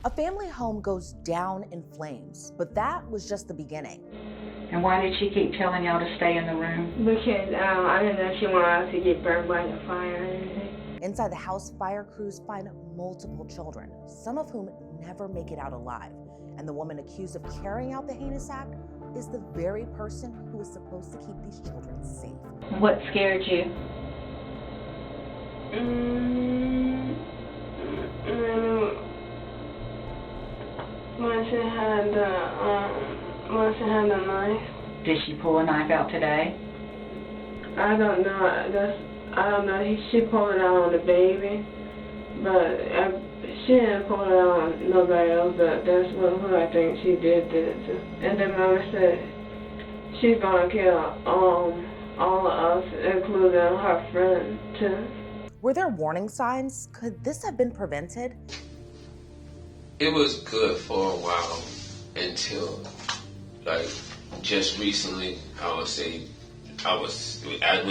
A family home goes down in flames, but that was just the beginning. And why did she keep telling y'all to stay in the room? Because I didn't know she wanted us to get burned by the fire or anything. Inside the house, fire crews find multiple children, some of whom never make it out alive. And the woman accused of carrying out the heinous act is the very person who was supposed to keep these children safe. What scared you? Once it had the knife. Did she pull a knife out today? I don't know. She pulled it out on the baby, but she didn't pull it out on nobody else. But that's who I think she did it to. And then Mama said she's gonna kill all of us, including her friend too. Were there warning signs? Could this have been prevented? It was good for a while until, like, just recently, when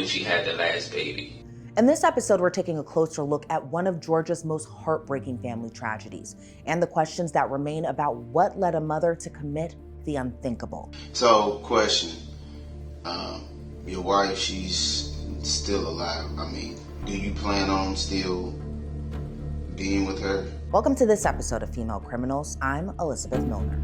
she had the last baby. In this episode, we're taking a closer look at one of Georgia's most heartbreaking family tragedies and the questions that remain about what led a mother to commit the unthinkable. So, question, your wife, she's still alive. I mean, do you plan on still being with her? Welcome to this episode of Female Criminals. I'm Elizabeth Millner.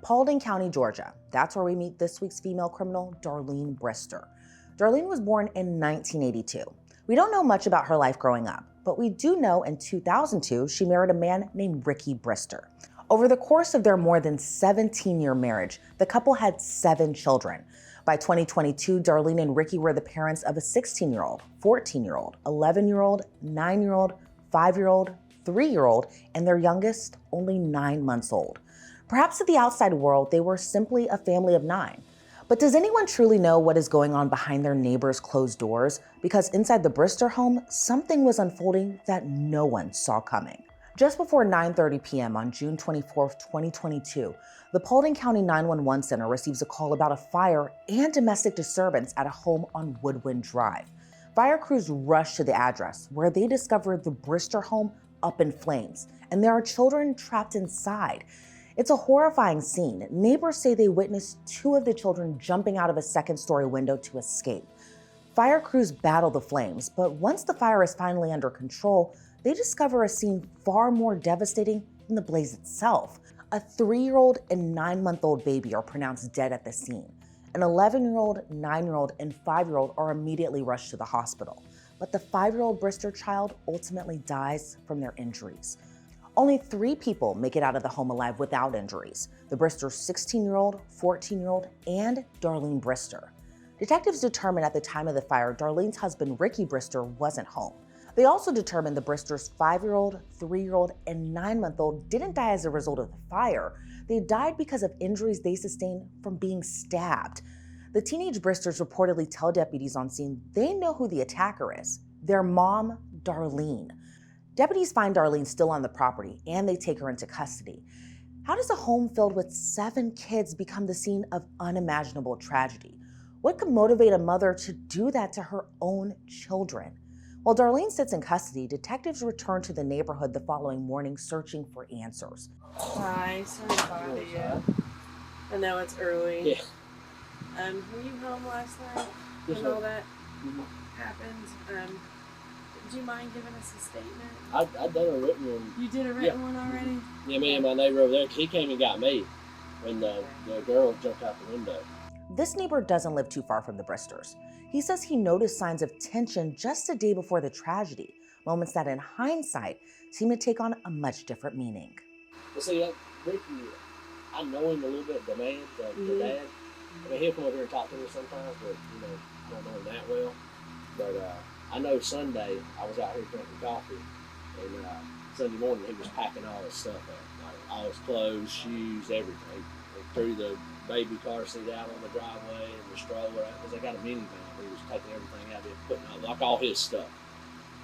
Paulding County, Georgia. That's where we meet this week's female criminal, Darlene Brister. Darlene was born in 1982. We don't know much about her life growing up, but we do know in 2002, she married a man named Ricky Brister. Over the course of their more than 17-year marriage, the couple had 7 children. By 2022, Darlene and Ricky were the parents of a 16-year-old, 14-year-old, 11-year-old, 9-year-old, 5-year-old, 3-year-old, and their youngest only 9 months old. Perhaps to the outside world, they were simply a family of 9. But does anyone truly know what is going on behind their neighbors' closed doors? Because inside the Brister home, something was unfolding that no one saw coming. Just before 9:30 p.m. on June 24, 2022, the Paulding County 911 Center receives a call about a fire and domestic disturbance at a home on Woodwind Drive. Fire crews rush to the address where they discover the Brister home up in flames, and there are children trapped inside. It's a horrifying scene. Neighbors say they witnessed 2 of the children jumping out of a second-story window to escape. Fire crews battle the flames, but once the fire is finally under control, they discover a scene far more devastating than the blaze itself. A 3-year-old and 9-month-old baby are pronounced dead at the scene. An 11-year-old, 9-year-old, and 5-year-old are immediately rushed to the hospital. But the 5-year-old Brister child ultimately dies from their injuries. Only 3 people make it out of the home alive without injuries: the Brister's 16-year-old, 14-year-old, and Darlene Brister. Detectives determined at the time of the fire, Darlene's husband, Ricky Brister, wasn't home. They also determined the Brister's 5-year-old, 3-year-old, and 9-month-old didn't die as a result of the fire. They died because of injuries they sustained from being stabbed. The teenage Bristers reportedly tell deputies on scene they know who the attacker is: their mom, Darlene. Deputies find Darlene still on the property, and they take her into custody. How does a home filled with 7 kids become the scene of unimaginable tragedy? What could motivate a mother to do that to her own children? While Darlene sits in custody, detectives return to the neighborhood the following morning searching for answers. Hi, sorry to bother you. I know it's early. Yeah. Were you home last night Yes, when ma'am. all that happened? Do you mind giving us a statement? I've done a written one. You did a written one already? Yeah, me and my neighbor over there, he came and got me when the girl jumped out the window. This neighbor doesn't live too far from the Bristers. He says he noticed signs of tension just a day before the tragedy, moments that in hindsight seem to take on a much different meaning. But see, Ricky, I know him a little bit, the man, the dad. I mean, he'll come over here and talk to me sometimes, but, I don't know him that well. But I know Sunday, I was out here drinking coffee, and Sunday morning he was packing all his stuff up, like all his clothes, shoes, everything. He threw the baby car seat out on the driveway and the stroller out, because they got a minivan. He was taking everything out of it, putting out, like, all his stuff.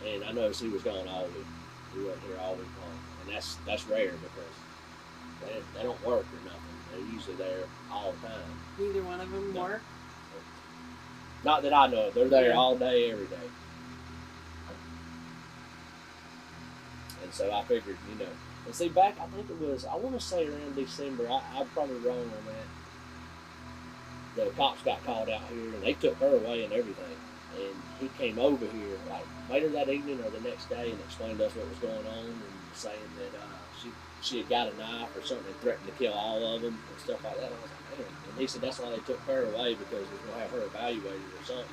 And I noticed he was gone all week. He wasn't here all week long. And that's rare, because they don't work or nothing. They're usually there all the time. Neither one of them work? Not that I know of. They're there all day, every day. And so I figured, you know. And see, back, I think it was, I want to say around December, I'm probably wrong on that. The cops got called out here, and they took her away and everything. And he came over here, like, later that evening or the next day, and explained to us what was going on, and saying that she had got a knife or something and threatened to kill all of them and stuff like that. I was like, man. And he said that's why they took her away, because they was going to have her evaluated or something.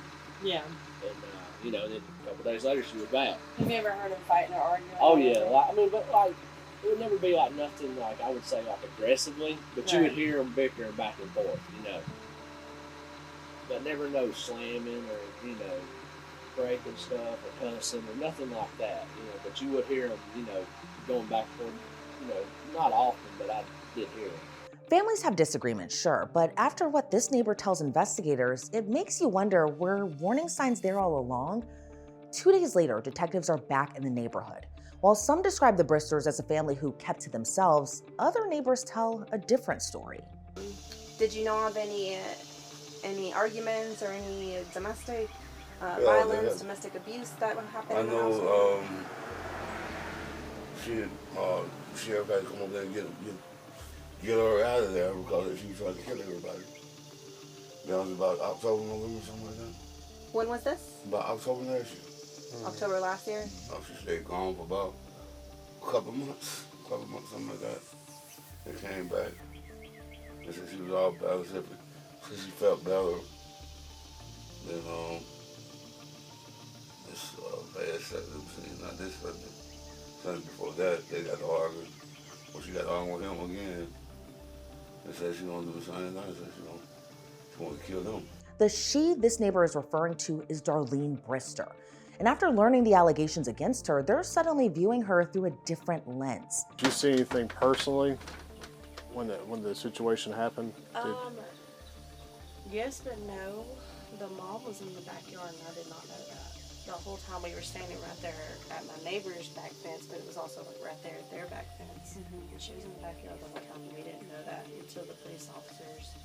Yeah. And, you know, then a couple days later, she was back. Have you ever heard them fighting or arguing? Oh, yeah. Like, I mean, but, like, it would never be, like, nothing, like, I would say, like, aggressively. But you would hear them bickering back and forth, you know. But never no slamming or, you know, breaking stuff or cussing or nothing like that, you know. But you would hear them, you know, going back and forth, you know, not often, but I did hear them. Families have disagreements, sure, but after what this neighbor tells investigators, it makes you wonder, were warning signs there all along? 2 days later, detectives are back in the neighborhood. While some describe the Bristers as a family who kept to themselves, other neighbors tell a different story. Did you know of any arguments or any domestic violence, domestic abuse that would happen in the household? She had everybody come over there and get her out of there because she tried to kill everybody. That was about October, November, something like that. When was this? About October last year. October last year? She stayed gone for about a couple months, something like that. They came back. They said she was all better, so she felt better. Then, this last Saturday, not this Sunday, Sunday before that, they got to argue. Well, she got to argue with him again. They said she gonna do the same thing. Said she want to kill him. The she this neighbor is referring to is Darlene Brister. And after learning the allegations against her, they're suddenly viewing her through a different lens. Did you see anything personally when the situation happened? Yes, but no. The mall was in the backyard, and I did not know that. The whole time we were standing right there at my neighbor's back fence, but it was also like right there at their back fence. And she was in the backyard the whole time, and we didn't know that until the police officers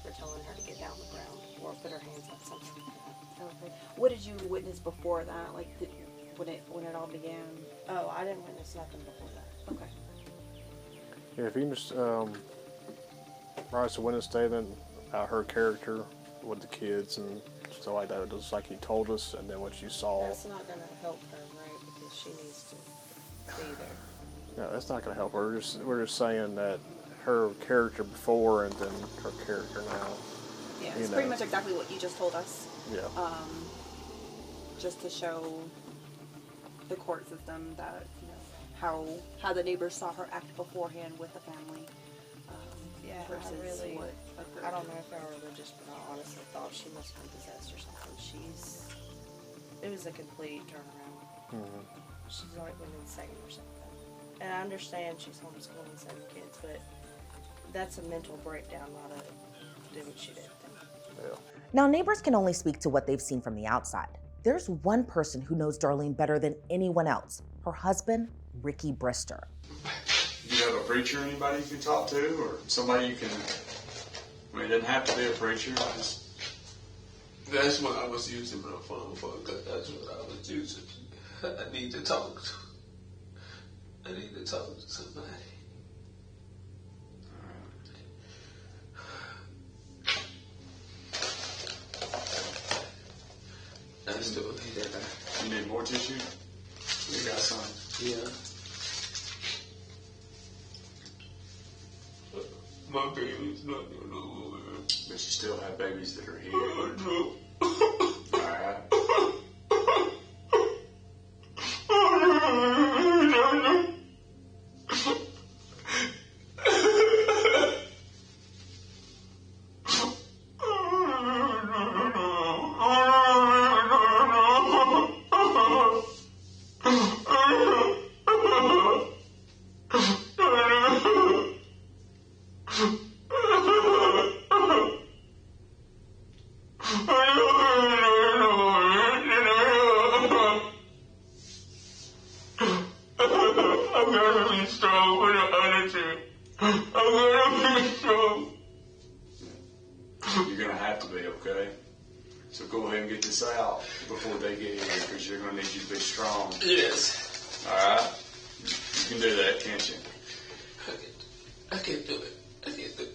were telling her to get down the ground or put her hands up, something like that. Okay. What did you witness before that? Like when it all began? Oh, I didn't witness nothing before that. Okay. Yeah, if you can just write a witness statement about her character with the kids and stuff like that, just like you told us, and then what you saw. That's not going to help her, right? Because she needs to be there. No, that's not going to help her. We're just saying that her character before and then her character now. Yeah, it's pretty much exactly what you just told us. Yeah. Just to show the court system that, you know, how the neighbors saw her act beforehand with the family. Versus what occurred. I don't know if y'all are religious, but I honestly thought she must have been possessed or something. It was a complete turnaround. Mm-hmm. She's like went insane or something. And I understand she's homeschooling 7 kids, but that's a mental breakdown, not to do what she did. Yeah. Now, neighbors can only speak to what they've seen from the outside. There's one person who knows Darlene better than anyone else, her husband, Ricky Brister. Do you have a preacher, anybody you can talk to, or somebody you can, I mean, it doesn't have to be a preacher, That's what I was using my phone for, because that's what I was using. I need to talk to somebody. I still need that. You need more tissue? We got some. Yeah. My baby's not gonna know. But you still have babies that are here. No. Alright. So go ahead and get this out before they get here, because you're going to need you to be strong. Yes. All right? You can do that, can't you? I can't do it. I can't do it.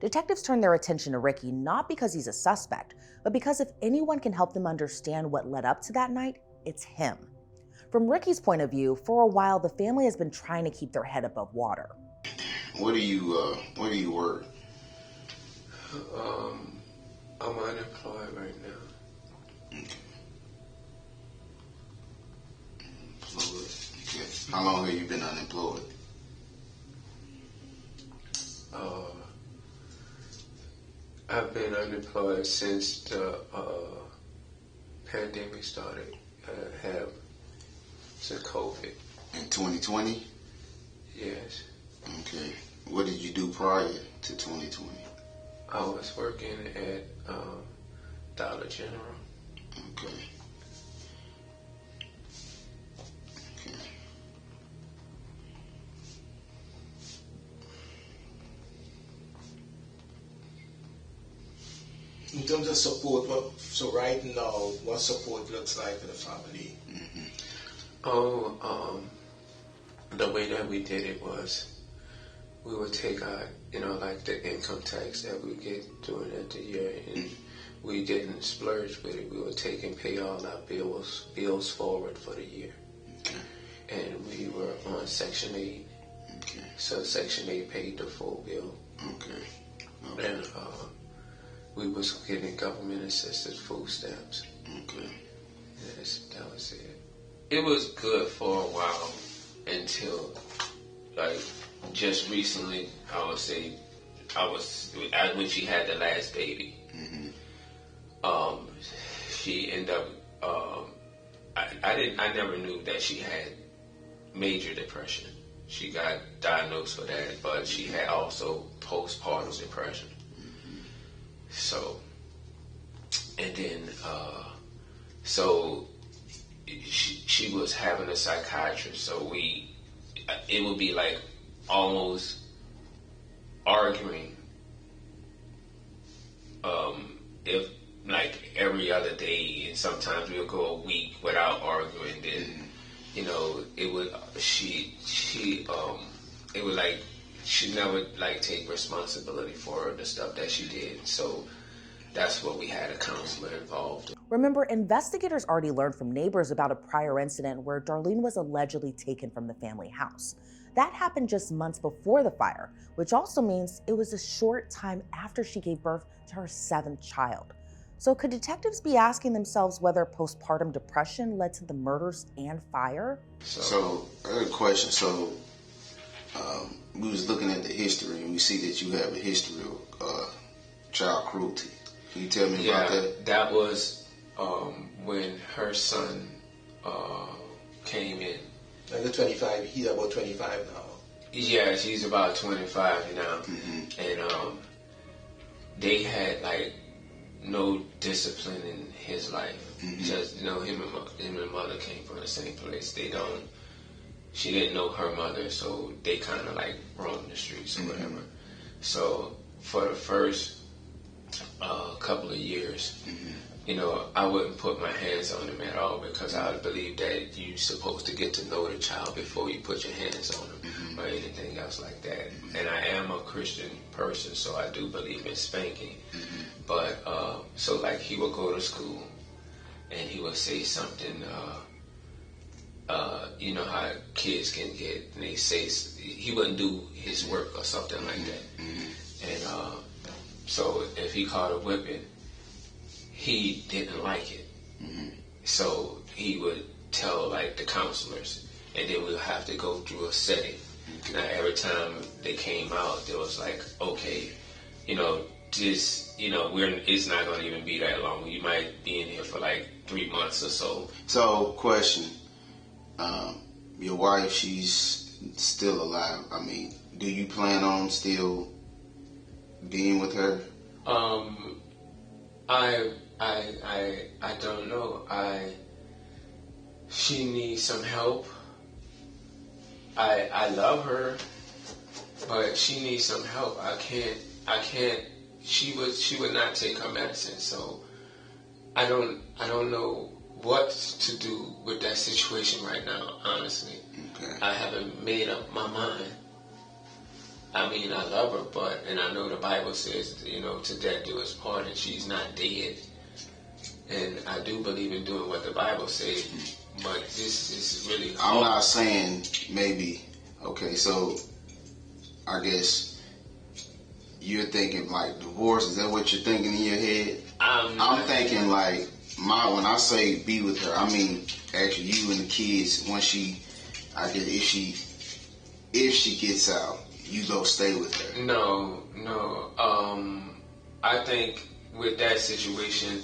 Detectives turn their attention to Ricky not because he's a suspect, but because if anyone can help them understand what led up to that night, it's him. From Ricky's point of view, for a while the family has been trying to keep their head above water. Where do you work? I'm unemployed right now. Okay. Employed. Okay. How long have you been unemployed? I've been unemployed since the pandemic started. Since COVID. In 2020? Yes. Okay. What did you do prior to 2020? I was working at Dollar General. Okay. Okay. In terms of support, so right now, what support looks like for the family? Mm-hmm. The way that we did it was we would take our, like the income tax that we get during the year, and we didn't splurge with it. We would take and pay all our bills forward for the year. Okay. And we were on Section 8. Okay. So Section 8 paid the full bill. Okay. Okay. And we was getting government assisted food stamps. Okay. Yes, that was it. It was good for a while until, like, just recently, I would say, when she had the last baby. Mm-hmm. She ended up, I never knew that she had major depression. She got diagnosed for that, but she had also postpartum depression. So, and then, so she was having a psychiatrist, so it would be like almost arguing, if like every other day, and sometimes we'll go a week without arguing. Then, it would it would like she never like take responsibility for the stuff that she did. So that's what we had a counselor involved. Remember, investigators already learned from neighbors about a prior incident where Darlene was allegedly taken from the family house. That happened just months before the fire, which also means it was a short time after she gave birth to her 7th child. So could detectives be asking themselves whether postpartum depression led to the murders and fire? So I got a question. So we was looking at the history, and we see that you have a history of child cruelty. Can you tell me about that? That was when her son came in. Like the 25, he's about 25 now. Yeah, she's about 25 now. Mm-hmm. And they had like no discipline in his life. Mm-hmm. Just him and mother came from the same place. She didn't know her mother, so they kind of like roamed the streets or whatever. So for the first couple of years, I wouldn't put my hands on him at all, because I believe that you're supposed to get to know the child before you put your hands on him or anything else like that. And I am a Christian person, so I do believe in spanking. But so like he would go to school and he would say something, you know how kids can get, and they say he wouldn't do his work or something like that. And so if he caught a whipping, he didn't like it. So he would tell like the counselors, and then we'll have to go through a setting. Now every time they came out, it was like, okay, it's not going to even be that long. You might be in here for like 3 months or so. So, question. Your wife, she's still alive. I mean, do you plan on still being with her? I don't know. She needs some help. I love her, but she needs some help. I can't I can't. She would not take her medicine, so I don't know what to do with that situation right now. Honestly, I haven't made up my mind. I mean, I love her, and I know the Bible says, to death do us part, and she's not dead. And I do believe in doing what the Bible says, but this is really hard. I'm not saying maybe. Okay, so I guess you're thinking like divorce. Is that what you're thinking in your head? I'm thinking like when I say be with her, I mean actually you and the kids. Once if she gets out, you go stay with her. No. I think with that situation,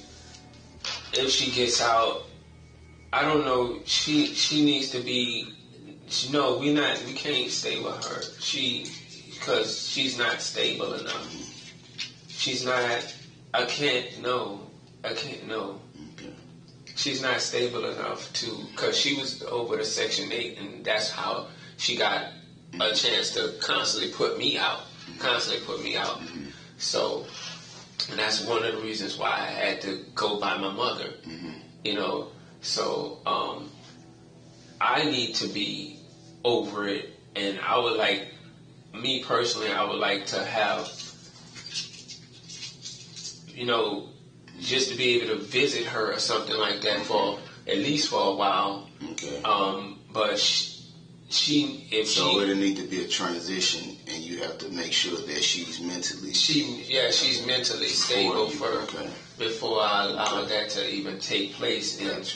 if she gets out, I don't know. She needs to be. No, we can't stay with her. Because she's not stable enough. She's not. I can't. No. She's not stable enough because she was over to Section 8, and that's how she got a chance to constantly put me out. So, and that's one of the reasons why I had to go by my mother. So I need to be over it, and I would like, me personally, I would like to have, just to be able to visit her or something like that at least for a while. Okay. But so it'll need to be a transition, and you have to make sure that she's mentally. She's mentally stable before I allow that to even take place. And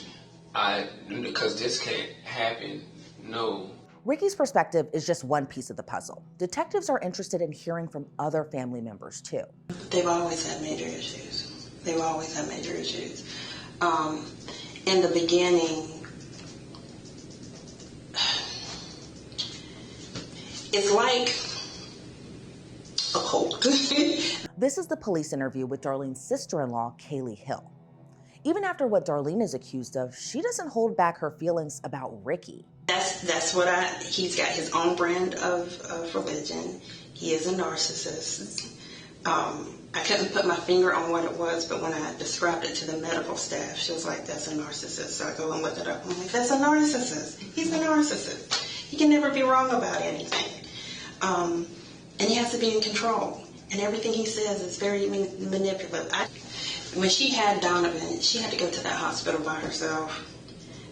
because this can't happen. No. Ricky's perspective is just one piece of the puzzle. Detectives are interested in hearing from other family members too. They've always had major issues. In the beginning, it's like a cult. This is the police interview with Darlene's sister-in-law, Kaylee Hill. Even after what Darlene is accused of, she doesn't hold back her feelings about Ricky. That's what he's got his own brand of religion. He is a narcissist. I couldn't put my finger on what it was, but when I described it to the medical staff, she was like, that's a narcissist. So I go and look it up. I'm like, that's a narcissist. He's a narcissist. He can never be wrong about anything. And he has to be in control. And everything he says is very manipulative. When she had Donovan, she had to go to that hospital by herself.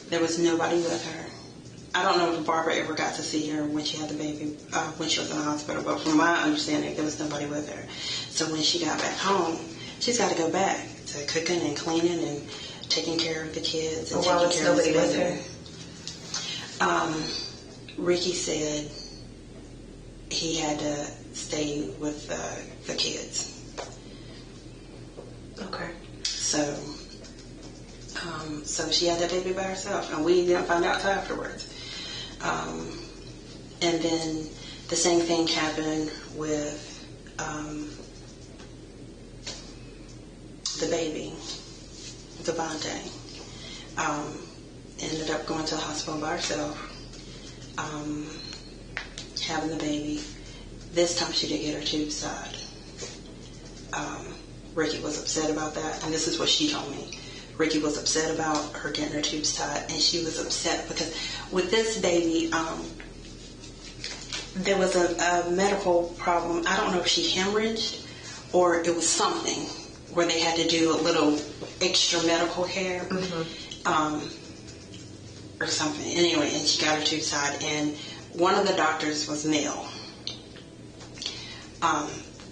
There was nobody with her. I don't know if Barbara ever got to see her when she had the baby, when she was in the hospital, but from my understanding, there was nobody with her. So when she got back home, she's got to go back to cooking and cleaning and taking care of the kids and taking care of his mother. Ricky said he had to stay with the kids. Okay. So she had that baby by herself, and we didn't find out until afterwards. And then the same thing happened with the baby, Devontae. Ended up going to the hospital by herself, having the baby. This time she did get her tubes tied. Ricky was upset about that, and this is what she told me. Ricky was upset about her getting her tubes tied, and she was upset because with this baby, there was a medical problem. I don't know if she hemorrhaged or it was something where they had to do a little extra medical care or something. Anyway, and she got her tubes tied, and one of the doctors was male.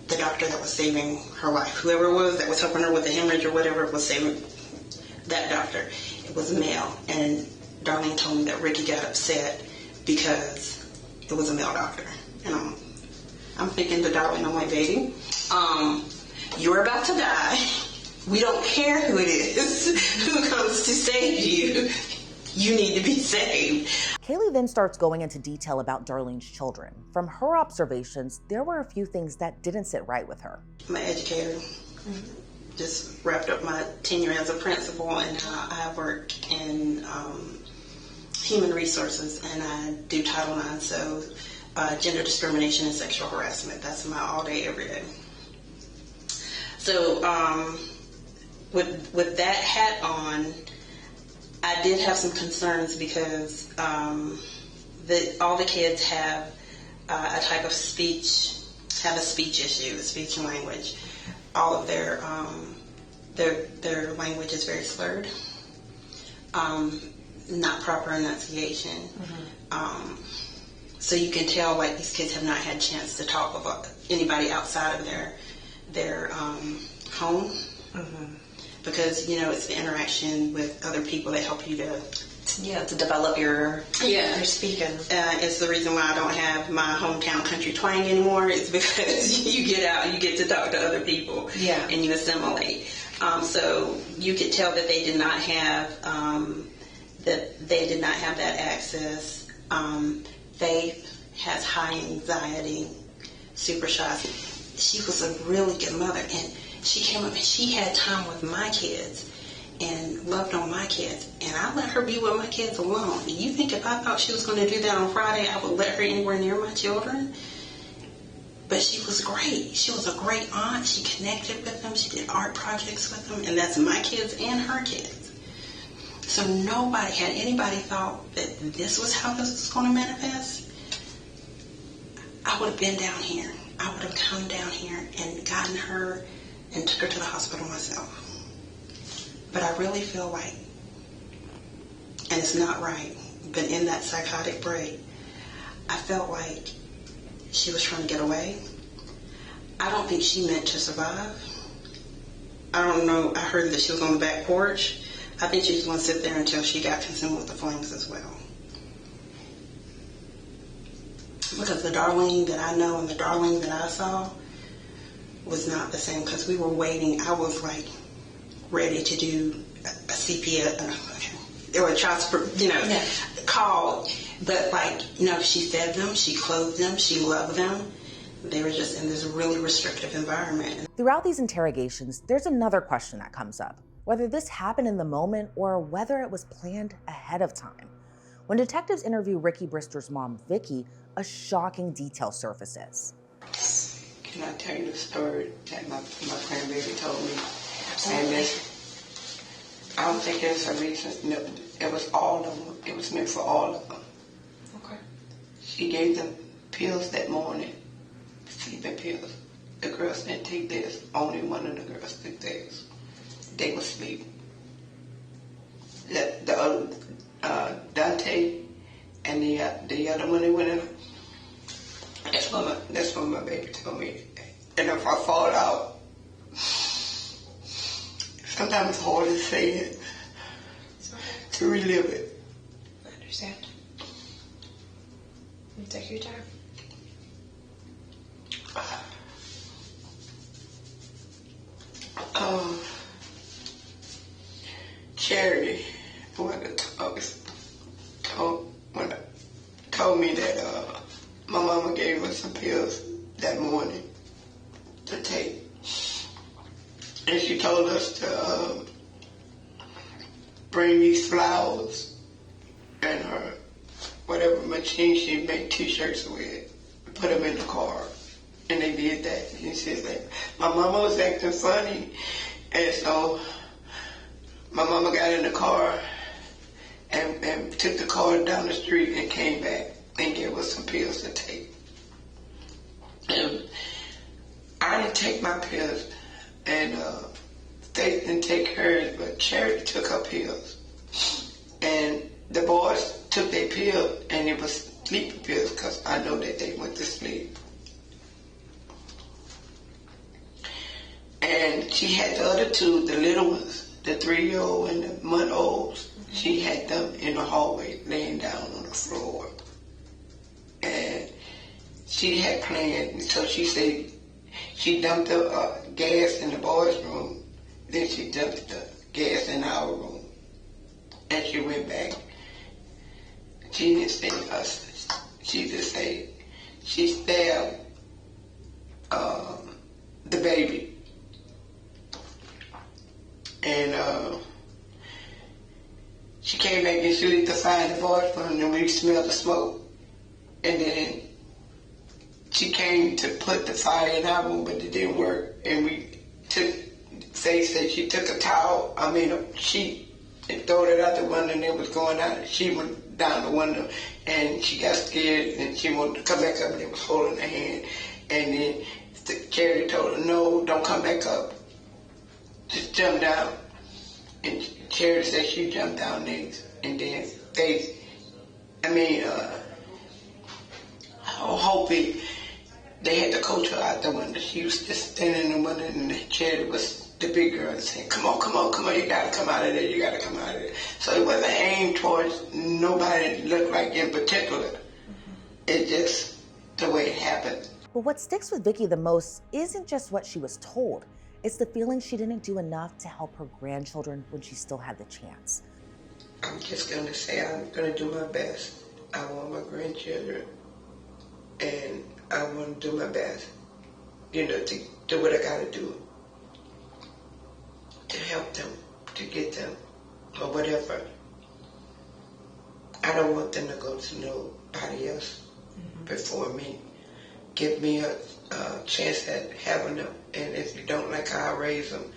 The doctor that was saving her life, whoever it was that was helping her with the hemorrhage or whatever was saving that doctor, it was male. And Darlene told me that Ricky got upset because it was a male doctor. And I'm thinking to Darlene, I'm like, baby, you're about to die. We don't care who it is who comes to save you. You need to be saved. Kaylee then starts going into detail about Darlene's children. From her observations, there were a few things that didn't sit right with her. I'm an educator. Just wrapped up my tenure as a principal, and I work in human resources, and I do Title IX, so gender discrimination and sexual harassment. That's my all day, every day. So with that hat on, I did have some concerns because all the kids have a type of speech, have a speech issue, a speech and language. All of their language is very slurred, not proper enunciation. So you can tell like these kids have not had a chance to talk about anybody outside of their home. Because, you know, it's the interaction with other people that help you to develop your speaking. It's the reason why I don't have my hometown country twang anymore. It's because you get out, you get to talk to other people, and you assimilate. So you could tell that they did not have that access. Faith has high anxiety, super shy. She was a really good mother, and she came up and she had time with my kids and loved on my kids, and I let her be with my kids alone. Do you think if I thought she was going to do that on Friday, I would let her anywhere near my children? But she was great. She was a great aunt. She connected with them. She did art projects with them, and that's my kids and her kids. So nobody had anybody thought that this was how this was going to manifest. I would have been down here. I would have come down here and gotten her and took her to the hospital myself. But I really feel like, and it's not right, but in that psychotic break, I felt like she was trying to get away. I don't think she meant to survive. I don't know. I heard that she was on the back porch. I think she was going to sit there until she got consumed with the flames as well. Because the Darlene that I know and the Darlene that I saw was not the same, because we were waiting. I was like ready to do a CPS or a child support, call. But like, she fed them, she clothed them, she loved them. They were just in this really restrictive environment. Throughout these interrogations, there's another question that comes up, whether this happened in the moment or whether it was planned ahead of time. When detectives interview Ricky Brister's mom, Vicky, a shocking detail surfaces. Can I tell you the story that my grandbaby told me? And I don't think there's a reason. No, it was all of them. It was meant for all of them. Okay. She gave them pills that morning, sleeping pills. The girls didn't take theirs. Only one of the girls took theirs. They were asleep. The other, Dante and the other one that went in. That's what my baby told me. And if I fall out, sometimes it's hard to say it, to relive it. I understand. You take your time. Charity, told me that my mama gave us some pills that morning to take. And she told us to bring these flowers and her whatever machine she made t-shirts with, put them in the car. And they did that. And she said, my mama was acting funny. And so my mama got in the car and took the car down the street and came back and gave us some pills to take. And I didn't take my pills, and they didn't take hers, but Charity took her pills. And the boys took their pills, and it was sleeping pills because I know that they went to sleep. And she had the other two, the little ones, the 3-year-old and the month-olds. She had them in the hallway laying down on the floor. And she had planned, so she said she dumped the gas in the boys' room, then she dumped the gas in our room. And she went back. She didn't say us. She just said she stabbed the baby. And she came back and she lit the fire in the boys' room, and we smelled the smoke. And then she came to put the fire in our room, but it didn't work. And we took Faye said she took a towel, a sheet, and threw it out the window, and it was going out. She went down the window, and she got scared, and she wanted to come back up, and it was holding her hand. And then Charity told her, no, don't come back up. Just jump down. And Charity said she jumped down next. And then Faith, Hopi, they had to coach her out the window. She was just standing in the window, and Charity was the big girl and saying, come on, you gotta come out of there, So it wasn't aimed towards nobody that looked like in particular. It's just the way it happened. But what sticks with Vicki the most isn't just what she was told. It's the feeling she didn't do enough to help her grandchildren when she still had the chance. I'm just gonna say I'm gonna do my best. I want my grandchildren, and I want to do my best, to do what I gotta do to help them, to get them, or whatever. I don't want them to go to nobody else before me. Give me a chance at having them, and if you don't like how I raise them,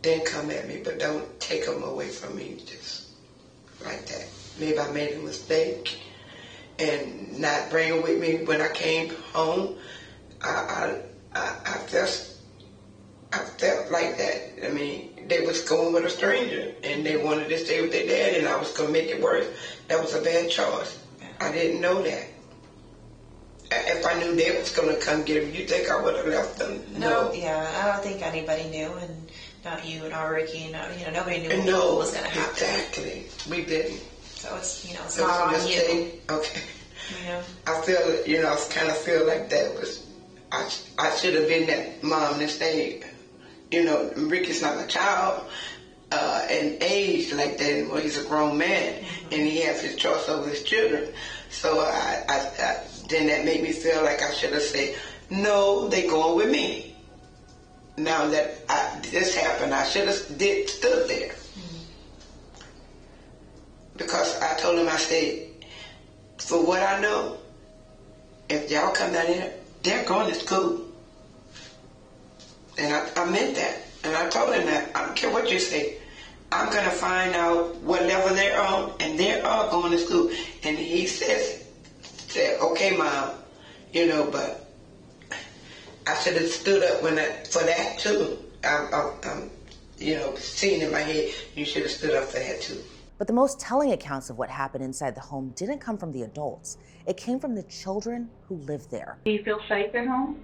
then come at me, but don't take them away from me just like that. Maybe I made a mistake and not bring them with me when I came home. I felt like that. They was going with a stranger, and they wanted to stay with their dad, and I was going to make it worse. That was a bad choice. I didn't know that. If I knew they was going to come get them, you think I would have left them? No. Yeah, I don't think anybody knew, and not you and not Ricky, nobody knew what was going to happen. Exactly. We didn't. So it's, it's not on you. Okay. Yeah. I feel, I kind of feel like that was, I should have been that mom that stayed. Ricky's not a child in age like that. Well, he's a grown man, and he has his choice over his children. So then that made me feel like I should have said, no, they going with me. Now that this happened, I should have stood there. Because I told him, I said, for what I know, if y'all come down here, they're going to school. And I meant that. And I told him that. I don't care what you say. I'm going to find out what level they're on, and they are going to school. And he said, okay, Mom, but I should have stood up for that, too. I'm seeing in my head, you should have stood up for that, too. But the most telling accounts of what happened inside the home didn't come from the adults. It came from the children who lived there. Do you feel safe at home?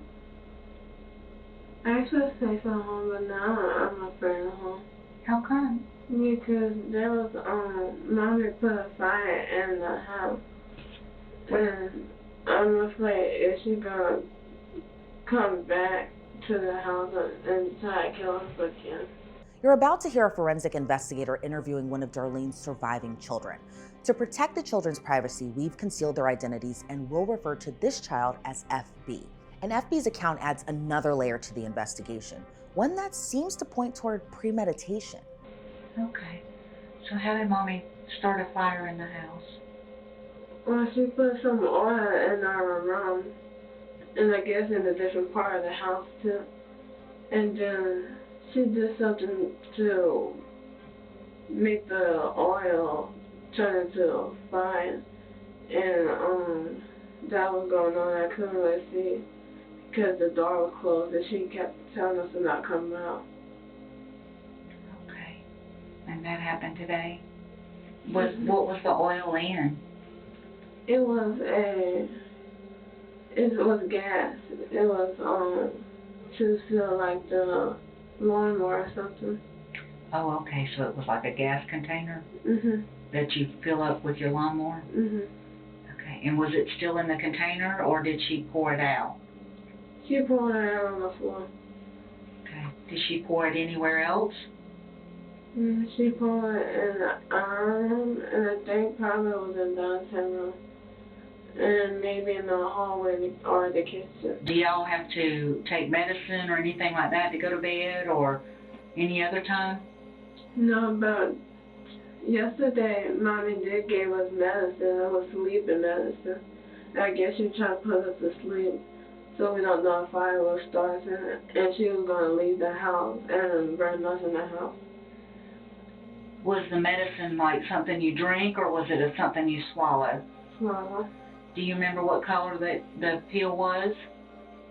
I feel safe at home, but now I'm afraid of home. How come? Because there was, Mommy put a fire in the house. And I'm afraid if she's gonna come back to the house and try to kill us again. You're about to hear a forensic investigator interviewing one of Darlene's surviving children. To protect the children's privacy, we've concealed their identities and will refer to this child as FB. And FB's account adds another layer to the investigation, one that seems to point toward premeditation. Okay. So how did Mommy start a fire in the house? Well, she put some oil in our room, and I guess in a different part of the house too. And then she did something to make the oil turn into a fire. And that was going on. I couldn't really see because the door was closed, and she kept telling us to not come out. Okay. And that happened today? What was the oil in? It was gas. It was to feel like the lawnmower or something. Oh, okay. So it was like a gas container that you fill up with your lawnmower? Okay. And was it still in the container, or did she pour it out? She poured it out on the floor. Okay. Did she pour it anywhere else? She poured it in our room, and I think probably it was in Don's room, and maybe in the hallway or the kitchen. Do y'all have to take medicine or anything like that to go to bed, or any other time? No, but yesterday Mommy did give us medicine. It was sleeping medicine. I guess she tried to put us to sleep, so we don't know if fireworks starts, and she was going to leave the house and burn us in the house. Was the medicine like something you drink, or was it something you swallow? Swallow. Do you remember what color the pill was?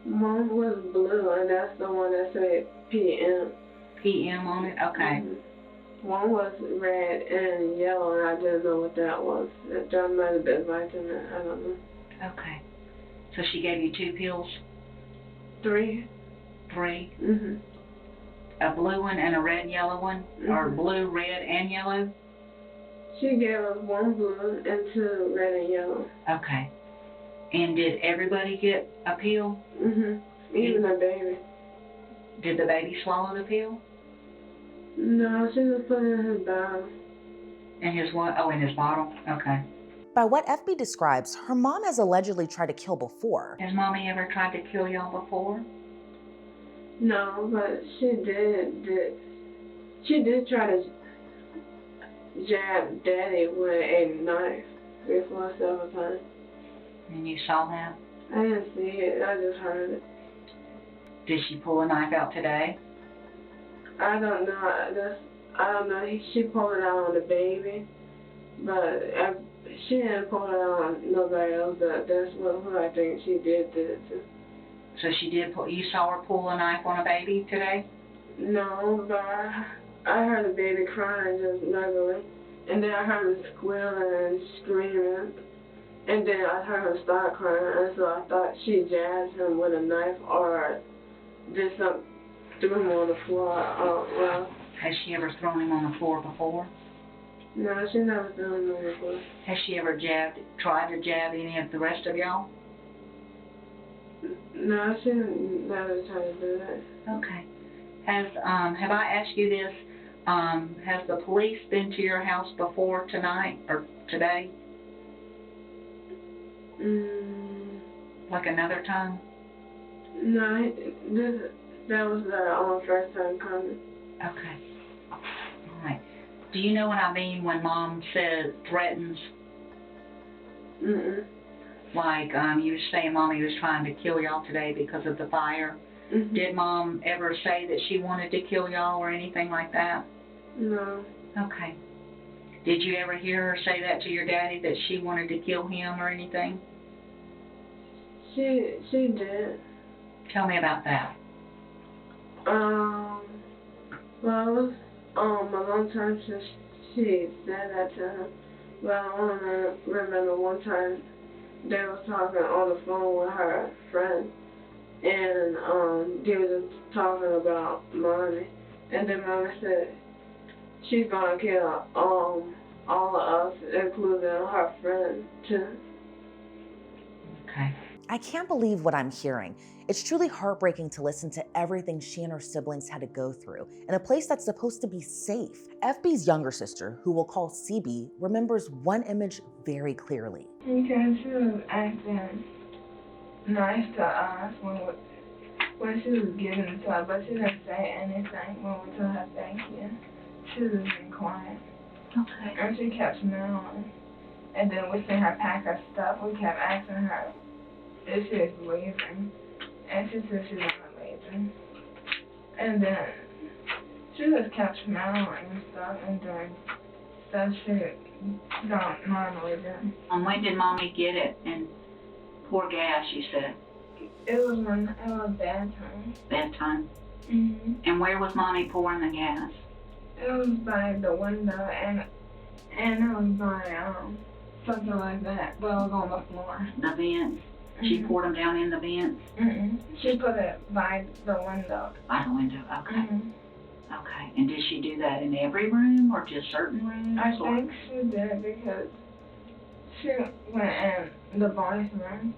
Mine was blue, and that's the one that said PM. PM on it? Okay. Mm-hmm. One was red and yellow, and I didn't know what that was. That might have been vitamin, I don't know. Okay. So she gave you 2 pills? 3. 3? Mm-hmm. A blue one and a red and yellow one? Mm-hmm. Or blue, red, and yellow? She gave us 1 blue and 2 red and yellow. Okay. And did everybody get a pill? Mm-hmm. Even the baby. Did the baby swallow the pill? No, she just put it in his bottle. In his what? Oh, in his bottle? Okay. By what FB describes, her mom has allegedly tried to kill before. Has Mommy ever tried to kill y'all before? No, but she did try to jab Daddy with a knife before several times. And you saw that? I didn't see it, I just heard it. Did she pull a knife out today? I don't know. She pulled it out on the baby, but she didn't pull it out on nobody else. That's who I think she did it to. So she did pull. You saw her pull a knife on a baby today? No, but I heard the baby crying just regularly, and then I heard her squealing and screaming, and then I heard her start crying, and so I thought she jabbed him with a knife or did something. Threw him on the floor. Well. Has she ever thrown him on the floor before? No, she never threw him on the floor. Has she ever tried to jab any of the rest of y'all? No, she never tried to do that. Okay. Have I asked you this? Has the police been to your house before tonight or today? Like another time? No, that was our first time coming. Okay. All right. Do you know what I mean when Mom says threatens? Mm-mm. Like you were saying Mommy was trying to kill y'all today because of the fire. Mm-hmm. Did Mom ever say that she wanted to kill y'all or anything like that? No. Okay. Did you ever hear her say that to your daddy, that she wanted to kill him or anything? She did. Tell me about that. Well, it was a long time since she said that to him. But I only remember one time they was talking on the phone with her friend, and they were just talking about Mommy, and then Mommy said she's gonna kill all of us, including her friend too. Okay. I can't believe what I'm hearing. It's truly heartbreaking to listen to everything she and her siblings had to go through in a place that's supposed to be safe. FB's younger sister, who we'll call CB, remembers one image very clearly. Because she was acting nice to us when she was giving to us, but she didn't say anything when we told her thank you. She was being quiet. Okay. And she kept smiling. And then we seen her pack her stuff. We kept asking her if she was leaving. And she said she wasn't leaving. And then she just kept smiling and stuff, and then stuff she don't normally do. When did Mommy get it and pour gas, you said? It was bad time. Bad time? Mm-hmm. And where was Mommy pouring the gas? It was by the window, and it was by something like that, but it was on the floor. The vents? Mm-hmm. She poured them down in the vents? Mm-hmm. She put it by the window. By the window, okay. Mm-hmm. Okay, and did she do that in every room or just certain rooms? I think she did because she went in the boys' room,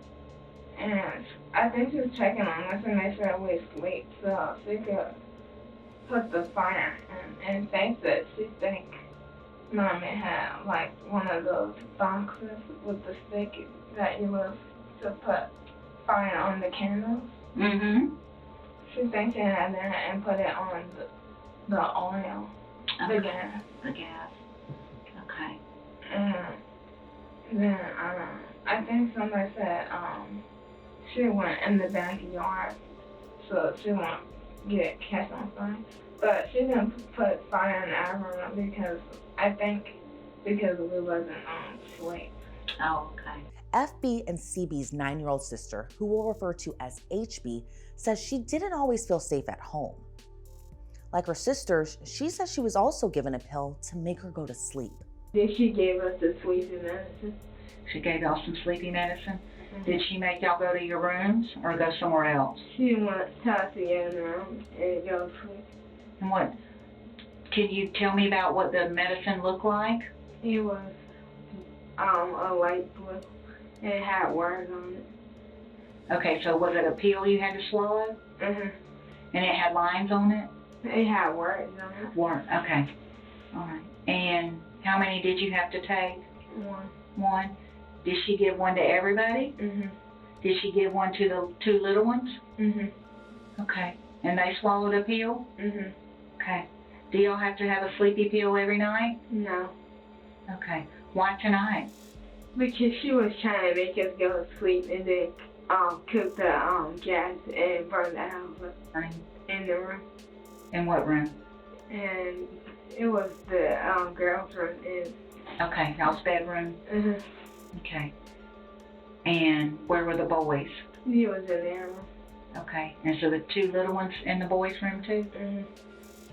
and I think she was checking on us to make sure we sleep so she could put the fire in, and think that she think Mommy had like one of those boxes with the stick that you use to put fire on the candles. Mm-hmm. She thinks she had that and put it on the oil, okay. the gas. The gas. Okay. And then I think somebody said She went in the backyard, so she won't get catch on fire. But she didn't put fire in our room because we wasn't asleep. Oh, okay. FB and CB's 9-year-old sister, who we'll refer to as HB, says she didn't always feel safe at home. Like her sisters, she says she was also given a pill to make her go to sleep. She gave us the sleeping medicine. She gave y'all some sleeping medicine? Did she make y'all go to your rooms or go somewhere else? She wants us to get in the room and go to sleep. And what? Can you tell me about what the medicine looked like? It was a light blue. It had words on it. Okay, so was it a pill you had to swallow? Mhm. And it had lines on it? It had words on it. Okay. All right. And how many did you have to take? One. Did she give one to everybody? Mhm. Did she give one to the 2 little ones? Mhm. Okay. And they swallowed a pill? Mhm. Okay. Do y'all have to have a sleepy pill every night? No. Okay. Why tonight? Because she was trying to make us go to sleep and then cook the gas and burn the house up in the room. In what room? And it was the girls' room. Okay, y'all's bedroom? Mhm. Okay. And where were the boys? He was in their room. Okay. And so the 2 little ones in the boys' room too? Mhm.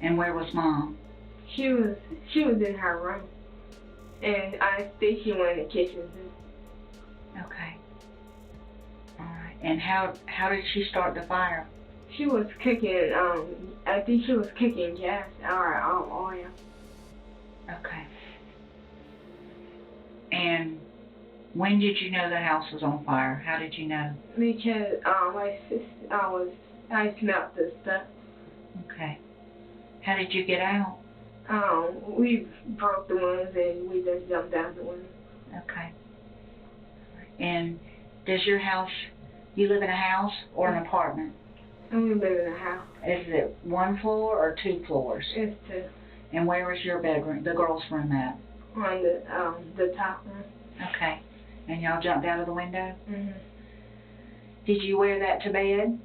And where was Mom? She was in her room. And I think she went in the kitchen too. Okay. All right. And how did she start the fire? She was cooking, I think she was cooking gas or oil. Okay. And when did you know the house was on fire? How did you know? Because I smelled the stuff. Okay. How did you get out? We broke the windows and we just jumped out the window. Okay. And does your house, you live in a house or an apartment? We live in a house. Is it 1 floor or 2 floors? It's 2. And where was your bedroom, the girls' room at? On the top room. Okay. And y'all jumped out of the window? Mhm. Did you wear that to bed?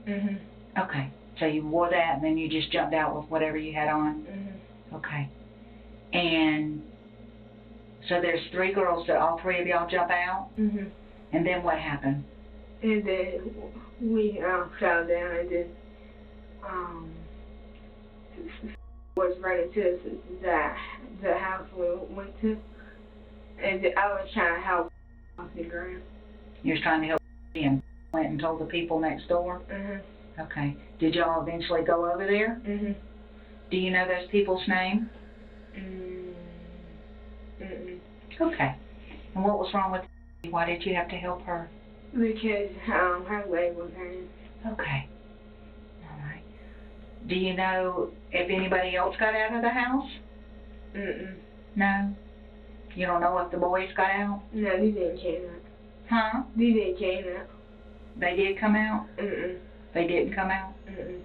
Mhm. Okay. So you wore that and then you just jumped out with whatever you had on? Mhm. Okay. And so there's 3 girls, that all 3 of y'all jump out? Mhm. And then what happened? And then we fell down and then was right into the house we went to. And I was trying to help off the ground. You were trying to help and went and told the people next door? Mhm. Okay. Did y'all eventually go over there? Mhm. Do you know those people's name? Mm-mm. Okay. And what was wrong with her? Why did you have to help her? Because her leg was hurting. Okay. All right. Do you know if anybody else got out of the house? Mm-mm. No? You don't know if the boys got out? No, they didn't came out. Huh? They didn't came out. They did come out? Mm-mm. They didn't come out? Mm-mm.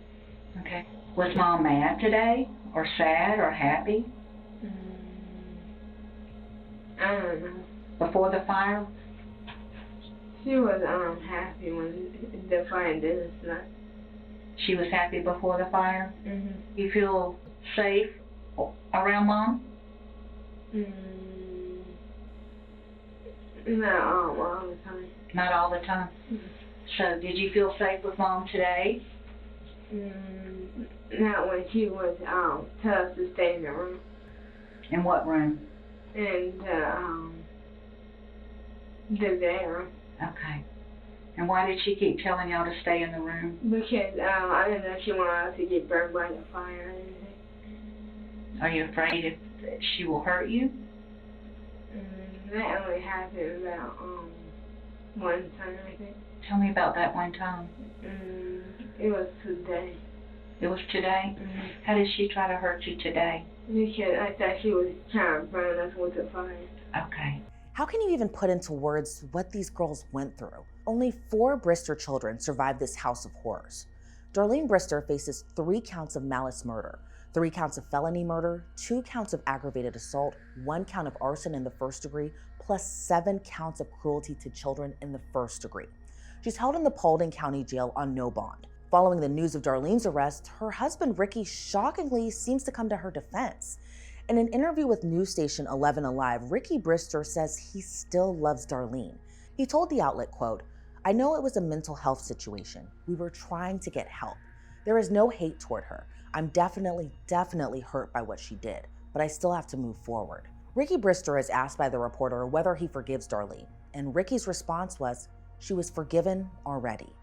Okay. Was Mom mad today? Or sad or happy? I don't know. Before the fire? She was happy when the fire didn't start. She was happy before the fire? Mhm. You feel safe around Mom? Not all the time. Not all the time? So did you feel safe with Mom today? Not when she was tell us to stay in the room. In what room? In the bedroom. Okay. And why did she keep telling y'all to stay in the room? Because I didn't know she wanted us to get burned by the fire or anything. Are you afraid she will hurt you? That only happened about one time, I think. Tell me about that one time. It was today. It was today? How did she try to hurt you today? Because I thought she was trying to burn us with the fire. Okay. How can you even put into words what these girls went through? Only 4 Brister children survived this house of horrors. Darlene Brister faces 3 counts of malice murder, 3 counts of felony murder, 2 counts of aggravated assault, 1 count of arson in the 1st degree, plus 7 counts of cruelty to children in the 1st degree. She's held in the Paulding County Jail on no bond. Following the news of Darlene's arrest, her husband Ricky shockingly seems to come to her defense. In an interview with news station 11 Alive, Ricky Brister says he still loves Darlene. He told the outlet, quote, "I know it was a mental health situation. We were trying to get help. There is no hate toward her. I'm definitely hurt by what she did, but I still have to move forward." Ricky Brister is asked by the reporter whether he forgives Darlene, and Ricky's response was, "She was forgiven already."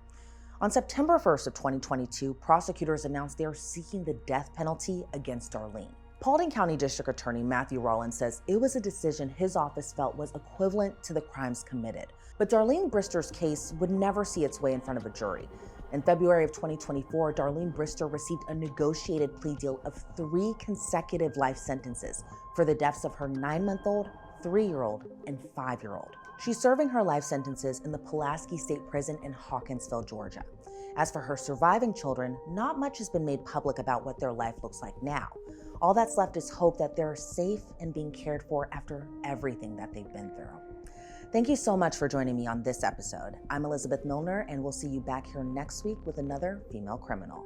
On September 1st of 2022, prosecutors announced they are seeking the death penalty against Darlene. Paulding County District Attorney Matthew Rollins says it was a decision his office felt was equivalent to the crimes committed. But Darlene Brister's case would never see its way in front of a jury. In February of 2024, Darlene Brister received a negotiated plea deal of 3 consecutive life sentences for the deaths of her 9-month-old, 3-year-old, and 5-year-old. She's serving her life sentences in the Pulaski State Prison in Hawkinsville, Georgia. As for her surviving children, not much has been made public about what their life looks like now. All that's left is hope that they're safe and being cared for after everything that they've been through. Thank you so much for joining me on this episode. I'm Elizabeth Millner, and we'll see you back here next week with another female criminal.